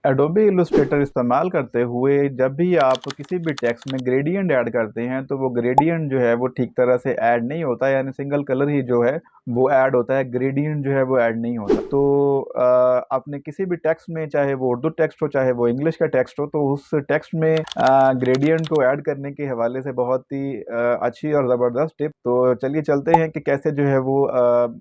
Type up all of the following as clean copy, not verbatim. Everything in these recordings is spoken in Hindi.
एडोबी इलस्ट्रेटर इस्तेमाल करते हुए जब भी आप किसी भी टेक्स्ट में ग्रेडियंट ऐड करते हैं तो वो ग्रेडियंट जो है वो ठीक तरह से ऐड नहीं होता, यानी सिंगल कलर ही जो है वो ऐड होता है, ग्रेडियंट जो है वो ऐड नहीं होता। तो आपने किसी भी टेक्स्ट में, चाहे वो उर्दू टेक्स्ट हो चाहे वो इंग्लिश का टेक्स्ट हो, तो उस टेक्स्ट में ग्रेडियंट को ऐड करने के हवाले से बहुत ही अच्छी और ज़बरदस्त टिप। तो चलिए चलते हैं कि कैसे जो है वो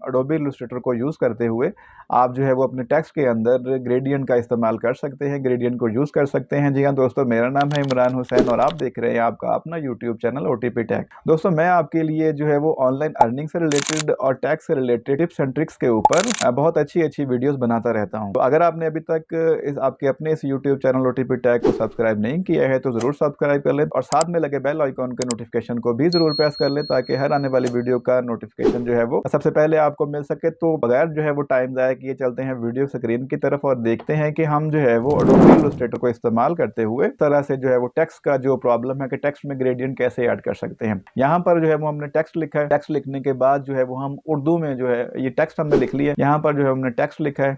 एडोबी इलस्ट्रेटर को यूज़ करते हुए आप जो है वो अपने टेक्स्ट के अंदर ग्रेडियंट का इस्तेमाल कर सकते हैं, ग्रेडियंट को यूज़ कर सकते हैं। जी हाँ दोस्तों, मेरा नाम है इमरान हुसैन और आप देख रहे हैं आपका अपना यूट्यूब चैनल ओटीपी टेक। दोस्तों, मैं आपके लिए जो है वो ऑनलाइन अर्निंग से रिलेटेड और टैक्स से रिलेटेड टिप्स एंड ट्रिक्स के ऊपर बहुत अच्छी वीडियोस बनाता रहता हूँ। तो अगर आपने अभी तक आपके अपने इस यूट्यूब चैनल ओटीपी टेक को सब्सक्राइब नहीं किया है तो जरूर सब्सक्राइब कर ले और साथ में लगे बेल आइकॉन के नोटिफिकेशन को भी जरूर प्रेस कर ले, ताकि हर आने वाली वीडियो का नोटिफिकेशन जो है वो सबसे पहले आपको मिल सके। तो बगैर जो है वो टाइम ज़ाया किए चलते हैं वीडियो स्क्रीन की तरफ और देखते हैं कि हम जो है वो एडोबी इलस्ट्रेटर को इस्तेमाल करते हुए तरह से जो है वो टेक्स्ट का जो प्रॉब्लम है कि टेक्स्ट में ग्रेडियंट कैसे ऐड कर सकते हैं। यहाँ पर जो है वो हमने टेक्स्ट लिखा है, टेक्स्ट लिखने के बाद जो है वो हम उर्दू में जो है ये टेक्स्ट हमने लिख लिया। यहाँ पर जो है हमने टेक्स्ट लिखा है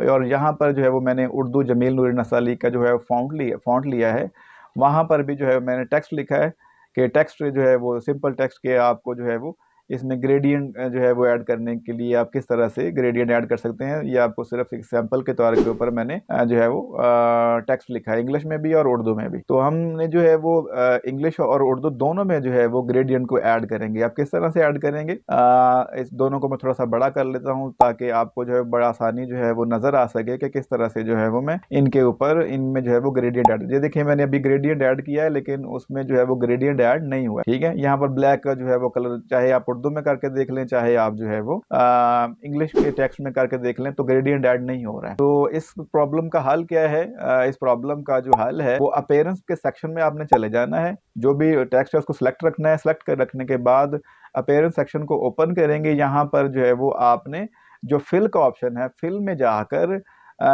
और यहाँ पर जो है वो मैंने उर्दू जमील नूरी नसाली का जो है फॉन्ट लिया है। वहाँ पर भी जो है मैंने टेक्स्ट लिखा है कि टेक्स्ट जो है वो सिंपल टेक्स्ट के आपको जो है वो इसमें ग्रेडियंट जो है वो ऐड करने के लिए आप किस तरह से ग्रेडियंट ऐड कर सकते हैं, ये आपको सिर्फ एक सैंपल के तौर के ऊपर मैंने जो है वो टेक्स्ट लिखा है, इंग्लिश में भी और उर्दू में भी। तो हमने जो है वो इंग्लिश और उर्दू दोनों में जो है वो ग्रेडियंट को ऐड करेंगे। आप किस तरह से ऐड करेंगे, इस दोनों को मैं थोड़ा सा बड़ा कर लेता हूँ ताकि आपको जो है बड़ा आसानी जो है वो नजर आ सके कि किस तरह से जो है वो मैं इनके ऊपर इनमें जो है वो ग्रेडियंट ऐड। ये देखिए मैंने अभी ग्रेडियंट ऐड किया है लेकिन उसमें जो है वो ग्रेडियंट ऐड नहीं हुआ। ठीक है, यहाँ पर ब्लैक का जो है वो कलर, चाहे आप उर्दू में करके देख लें चाहे आप जो है वो इंग्लिश के टेक्स्ट में करके देख लें, तो ग्रेडियंट ऐड नहीं हो रहा है। तो इस प्रॉब्लम का हल क्या है? इस प्रॉब्लम का जो हल है वो अपीयरेंस के सेक्शन में आपने चले जाना है। जो भी टेक्स्ट है उसको सिलेक्ट रखना है। सिलेक्ट कर रखने के बाद अपीयरेंस सेक्शन को ओपन करेंगे। यहाँ पर जो है वो आपने जो फिल का ऑप्शन है, फिल में जाकर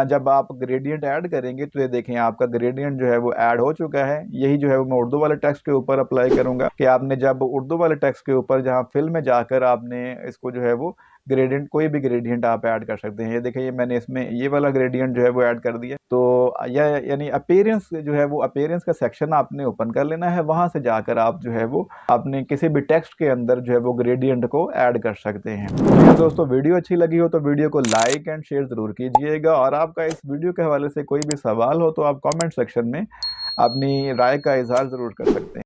जब आप ग्रेडियंट ऐड करेंगे तो ये देखें आपका ग्रेडियंट जो है वो ऐड हो चुका है। यही जो है वो मैं उर्दू वाले टेक्स्ट के ऊपर अप्लाई करूंगा कि आपने जब उर्दू वाले टेक्स्ट के ऊपर जहां फिल में जाकर आपने इसको जो है वो ग्रेडियंट, कोई भी ग्रेडियंट आप ऐड कर सकते हैं। ये देखिए ये मैंने इसमें ये वाला ग्रेडियंट जो है वो ऐड कर दिया। तो यह यानी अपीयरेंस जो है वो अपीयरेंस का सेक्शन आपने ओपन कर लेना है। वहां से जाकर आप जो है वो अपने किसी भी टेक्स्ट के अंदर जो है वो ग्रेडियंट को ऐड कर सकते हैं। तो दोस्तों, वीडियो अच्छी लगी हो तो वीडियो को लाइक एंड शेयर जरूर कीजिएगा और आपका इस वीडियो के हवाले से कोई भी सवाल हो तो आप कमेंट सेक्शन में अपनी राय का इजहार जरूर कर सकते हैं।